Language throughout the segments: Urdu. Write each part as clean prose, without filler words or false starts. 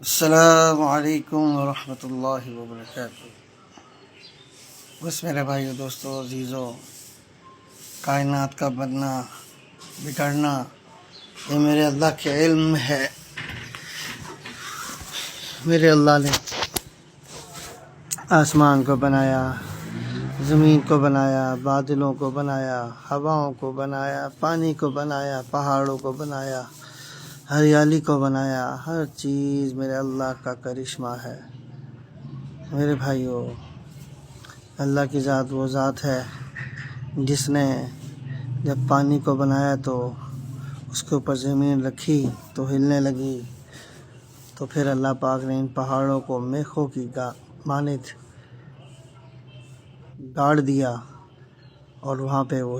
السلام علیکم ورحمۃ اللہ وبرکاتہ۔ بس میرے بھائیو، دوستو، عزیزو، کائنات کا بننا بگڑنا یہ میرے اللہ کے علم میں ہے۔ میرے اللہ نے آسمان کو بنایا، زمین کو بنایا، بادلوں کو بنایا، ہواؤں کو بنایا، پانی کو بنایا، پہاڑوں کو بنایا، ہریالی کو بنایا۔ ہر چیز میرے اللہ کا کرشمہ ہے۔ میرے بھائیو، اللہ کی ذات وہ ذات ہے جس نے جب پانی کو بنایا تو اس کے اوپر زمین رکھی تو ہلنے لگی، تو پھر اللہ پاک نے ان پہاڑوں کو میخوں کی مانند گاڑ دیا، اور وہاں پہ وہ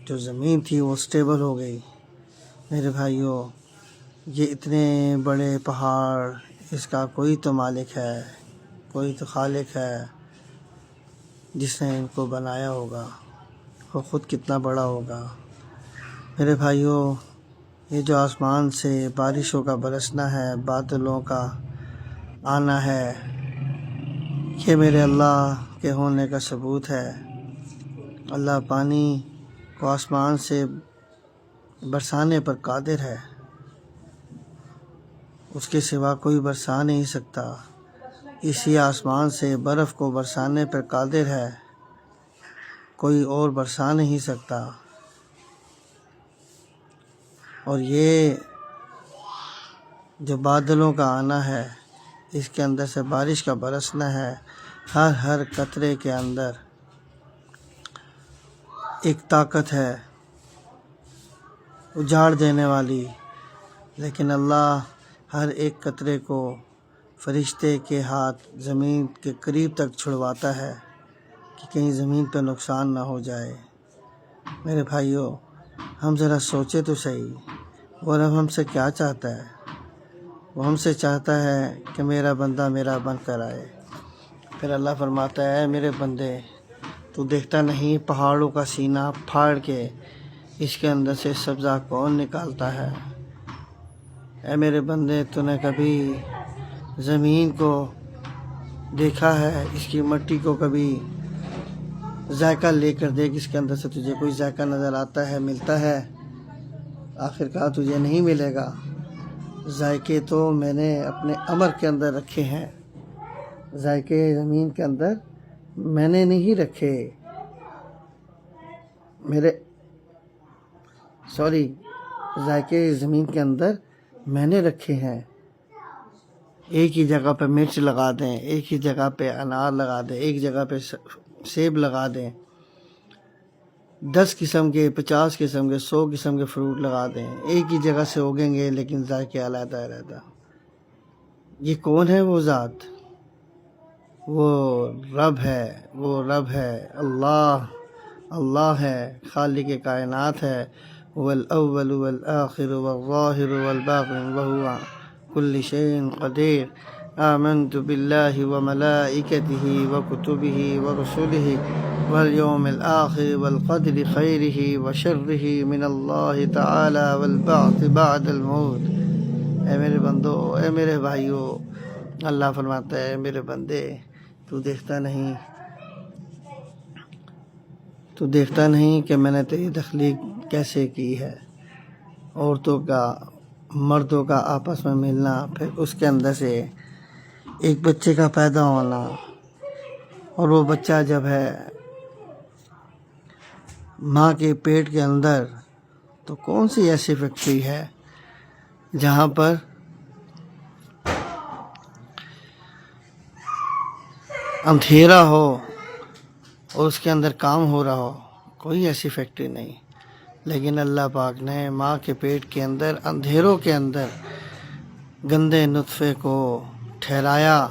جو زمین تھی وہ سٹیبل ہو گئی۔ میرے بھائیو، یہ اتنے بڑے پہاڑ، اس کا کوئی تو مالک ہے، کوئی تو خالق ہے جس نے ان کو بنایا ہوگا۔ وہ خود کتنا بڑا ہوگا۔ میرے بھائیو، یہ جو آسمان سے بارشوں کا برسنا ہے، بادلوں کا آنا ہے، یہ میرے اللہ کے ہونے کا ثبوت ہے۔ اللہ پانی کو آسمان سے برسانے پر قادر ہے، اس کے سوا کوئی برسا نہیں سکتا۔ اسی آسمان سے برف کو برسانے پر قادر ہے، کوئی اور برسا نہیں سکتا۔ اور یہ جو بادلوں کا آنا ہے، اس کے اندر سے بارش کا برسنا ہے، ہر قطرے کے اندر ایک طاقت ہے اجاڑ دینے والی، لیکن اللہ ہر ایک قطرے کو فرشتے کے ہاتھ زمین کے قریب تک چھڑواتا ہے کہ کہیں زمین پہ نقصان نہ ہو جائے۔ میرے بھائیو، ہم ذرا سوچے تو صحیح، وہ رب ہم سے کیا چاہتا ہے؟ وہ ہم سے چاہتا ہے کہ میرا بندہ میرا بن کر آئے۔ پھر اللہ فرماتا ہے، میرے بندے، تو دیکھتا نہیں پہاڑوں کا سینہ پھاڑ کے اس کے اندر سے سبزہ کون نکالتا ہے؟ اے میرے بندے، تو نے کبھی زمین کو دیکھا ہے؟ اس کی مٹی کو کبھی ذائقہ لے کر دیکھ، اس کے اندر سے تجھے کوئی ذائقہ نظر آتا ہے، ملتا ہے؟ آخر کار تجھے نہیں ملے گا۔ ذائقے تو میں نے اپنے امر کے اندر رکھے ہیں، ذائقے زمین کے اندر میں نے نہیں رکھے۔ ذائقے زمین کے اندر میں نے رکھے ہیں۔ ایک ہی جگہ پہ مرچ لگا دیں، ایک ہی جگہ پہ انار لگا دیں، ایک جگہ پہ سیب لگا دیں، 10 قسم کے، 50 قسم کے، 100 قسم کے فروٹ لگا دیں، ایک ہی جگہ سے اگیں گے لیکن ذائقے علیحدہ علیحدہ۔ یہ کون ہے وہ ذات؟ وہ رب ہے، اللہ ہے، خالق کائنات ہے۔ هو الاول والآخر والظاہر والباطن وهو كل شيء قدیر۔ آمنت باللہ وملائکتہ وکتبہ ورسلہ والیوم الآخر والقدر خیرہ وشرہ من اللہ تعالی والبعث بعد الموت۔ اے میرے بندو، اے میرے بھائیو، اللہ فرماتا ہے، میرے بندے، تو دیکھتا نہیں کہ میں نے تیری تخلیق کیسے کی ہے؟ عورتوں کا، مردوں کا آپس میں ملنا، پھر اس کے اندر سے ایک بچے کا پیدا ہونا، اور وہ بچہ جب ہے ماں کے پیٹ کے اندر، تو کون سی ایسی فیکٹری ہے جہاں پر اندھیرا ہو اور اس کے اندر کام ہو رہا ہو؟ کوئی ایسی فیکٹری نہیں۔ لیکن اللہ پاک نے ماں کے پیٹ کے اندر، اندھیروں کے اندر گندے نطفے کو ٹھہرایا۔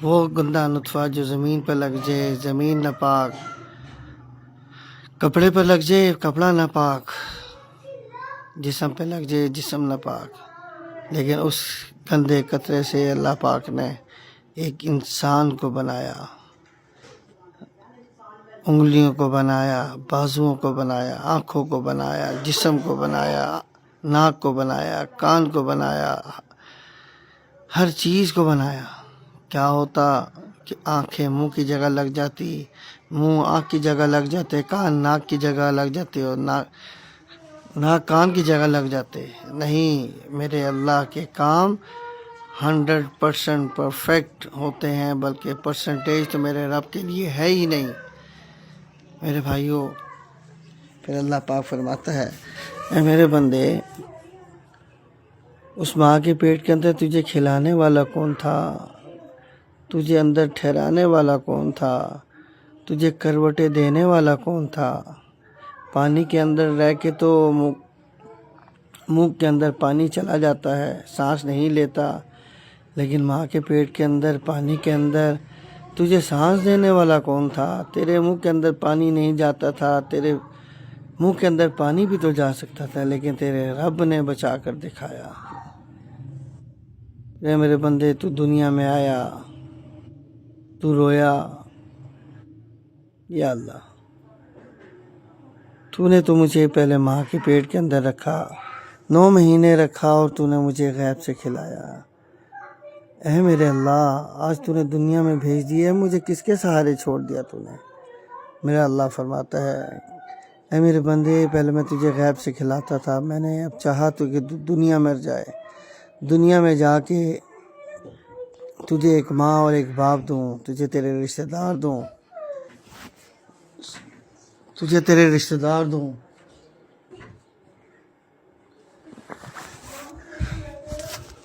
وہ گندا نطفہ جو زمین پہ لگ جائے، زمین ناپاک، کپڑے پہ لگ جائے، کپڑا ناپاک، جسم پہ لگ جائے، جسم ناپاک، لیکن اس گندے قطرے سے اللہ پاک نے ایک انسان کو بنایا، انگلیوں کو بنایا، بازوؤں کو بنایا، آنکھوں کو بنایا، جسم کو بنایا، ناک کو بنایا، کان کو بنایا، ہر چیز کو بنایا. کیا ہوتا کہ آنکھیں منہ کی جگہ لگ جاتی، منہ آنکھ کی جگہ لگ جاتے، کان ناک کی جگہ لگ جاتے اور ناک کان کی جگہ لگ جاتے. نہیں، میرے اللہ کے کام 100% پرفیکٹ ہوتے ہیں، بلکہ پرسنٹیج تو میرے رب کے لیے ہے ہی نہیں. میرے بھائیوں، پھر اللہ پاک فرماتا ہے، اے میرے بندے، اس ماں کے پیٹ کے اندر تجھے کھلانے والا کون تھا؟ تجھے اندر ٹھہرانے والا کون تھا؟ تجھے کروٹیں دینے والا کون تھا؟ پانی کے اندر رہ کے تو منہ کے اندر پانی چلا جاتا ہے، سانس نہیں لیتا، لیکن ماں کے پیٹ کے اندر، پانی کے اندر تجھے سانس دینے والا کون تھا؟ تیرے منہ کے اندر پانی نہیں جاتا تھا، تیرے منہ کے اندر پانی بھی تو جا سکتا تھا، لیکن تیرے رب نے بچا کر دکھایا. اے میرے بندے، تو دنیا میں آیا، تو رویا. یا اللہ، تو نے تو مجھے پہلے ماں کے پیٹ کے اندر رکھا، 9 مہینے رکھا، اور تو نے مجھے غیب سے کھلایا. اے میرے اللہ، آج تو نے دنیا میں بھیج دیا ہے، مجھے کس کے سہارے چھوڑ دیا تو نے؟ میرا اللہ فرماتا ہے، اے میرے بندے، پہلے میں تجھے غیب سے کھلاتا تھا، میں نے اب چاہا تو کہ دنیا مر جائے، دنیا میں جا کے تجھے ایک ماں اور ایک باپ دوں، تجھے تیرے رشتہ دار دوں،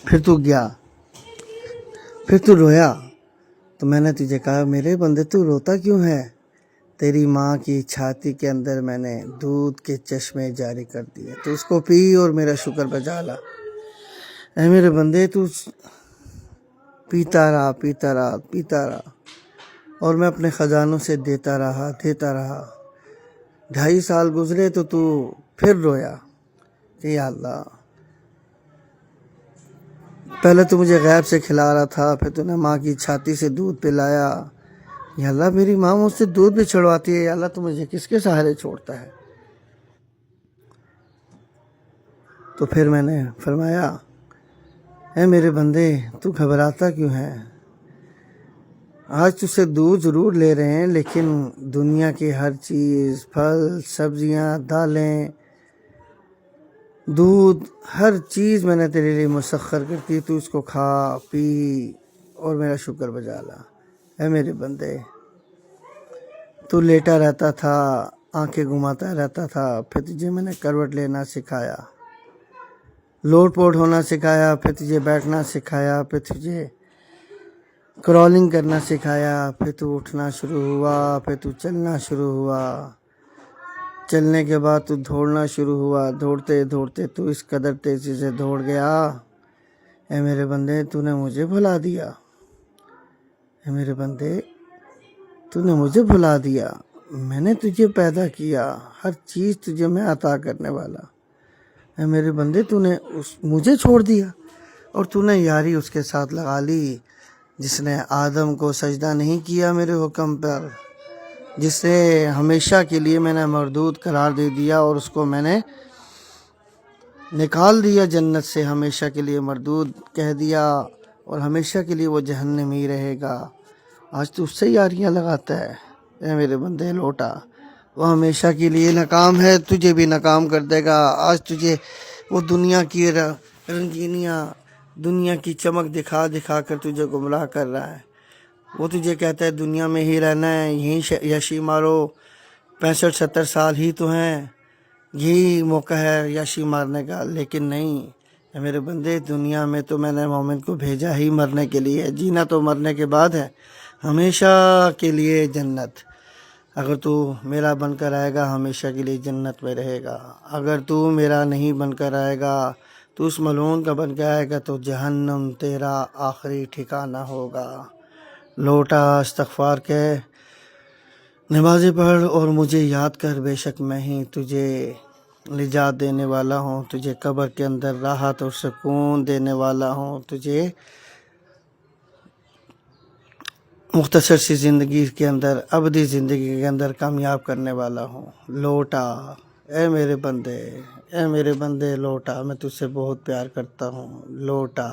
پھر تو گیا، پھر تو رویا. تو میں نے تجھے کہا، میرے بندے تو روتا کیوں ہے؟ تیری ماں کی چھاتی کے اندر میں نے دودھ کے چشمے جاری کر دیے، تو اس کو پی اور میرا شکر بجا لا. اے میرے بندے، تو پیتا رہا، اور میں اپنے خزانوں سے دیتا رہا. 2.5 سال گزرے تو پھر رویا کہ یا اللہ، پہلے تو مجھے غیب سے کھلا رہا تھا، پھر تو نے ماں کی چھاتی سے دودھ پلایا. یا اللہ، میری ماں مجھ سے دودھ بھی چھڑواتی ہے، یا اللہ تو مجھے کس کے سہارے چھوڑتا ہے؟ تو پھر میں نے فرمایا، اے میرے بندے، تو گھبراتا کیوں ہے؟ آج تجھ سے دودھ ضرور لے رہے ہیں، لیکن دنیا کی ہر چیز، پھل، سبزیاں، دالیں، دودھ، ہر چیز میں نے تیرے لیے مسخر کرتی، تو اس کو کھا پی اور میرا شکر بجا لا. اے میرے بندے، تو لیٹا رہتا تھا، آنکھیں گھماتا رہتا تھا، پھر تجھے میں نے کروٹ لینا سکھایا، لوٹ پوٹ ہونا سکھایا، پھر تجھے بیٹھنا سکھایا، پھر تجھے کرالنگ کرنا سکھایا، پھر تو اٹھنا شروع ہوا، پھر تو چلنا شروع ہوا، چلنے کے بعد تو دوڑنا شروع ہوا. دوڑتے تو اس قدر تیزی سے دوڑ گیا. اے میرے بندے، تو نے مجھے بھلا دیا. اے میرے بندے، تو نے مجھے بھلا دیا. میں نے تجھے پیدا کیا، ہر چیز تجھے میں عطا کرنے والا. اے میرے بندے، تو نے مجھے چھوڑ دیا، اور تو نے یاری اس کے ساتھ لگا لی جس نے آدم کو سجدہ نہیں کیا میرے حکم پر، جس نے ہمیشہ کے لیے میں نے مردود قرار دے دیا، اور اس کو میں نے نکال دیا جنت سے، ہمیشہ کے لیے مردود کہہ دیا، اور ہمیشہ کے لیے وہ جہنم ہی رہے گا. آج تو اس سے یاریاں لگاتا ہے. اے میرے بندے، لوٹا، وہ ہمیشہ کے لیے ناکام ہے، تجھے بھی ناکام کر دے گا. آج تجھے وہ دنیا کی رنگینیاں، دنیا کی چمک دکھا دکھا کر تجھے گمراہ کر رہا ہے. وہ تجھے کہتا ہے دنیا میں ہی رہنا ہے، یہیں یشی مارو، 65-70 سال ہی تو ہیں، یہی موقع ہے یشی مارنے کا. لیکن نہیں، اے میرے بندے، دنیا میں تو میں نے مومن کو بھیجا ہی مرنے کے لیے. جینا تو مرنے کے بعد ہے، ہمیشہ کے لیے جنت. اگر تو میرا بن کر آئے گا، ہمیشہ کے لیے جنت میں رہے گا. اگر تو میرا نہیں بن کر آئے گا، تو اس ملعون کا بن کے آئے گا، تو جہنم تیرا آخری ٹھکانہ ہوگا. لوٹا، استغفار کہہ، نمازیں پڑھ، اور مجھے یاد کر، بے شک میں ہی تجھے نجات دینے والا ہوں، تجھے قبر کے اندر راحت اور سکون دینے والا ہوں، تجھے مختصر سی زندگی کے اندر، ابدی زندگی کے اندر کامیاب کرنے والا ہوں. لوٹا، اے میرے بندے، اے میرے بندے، لوٹا، میں تجھ سے بہت پیار کرتا ہوں. لوٹا.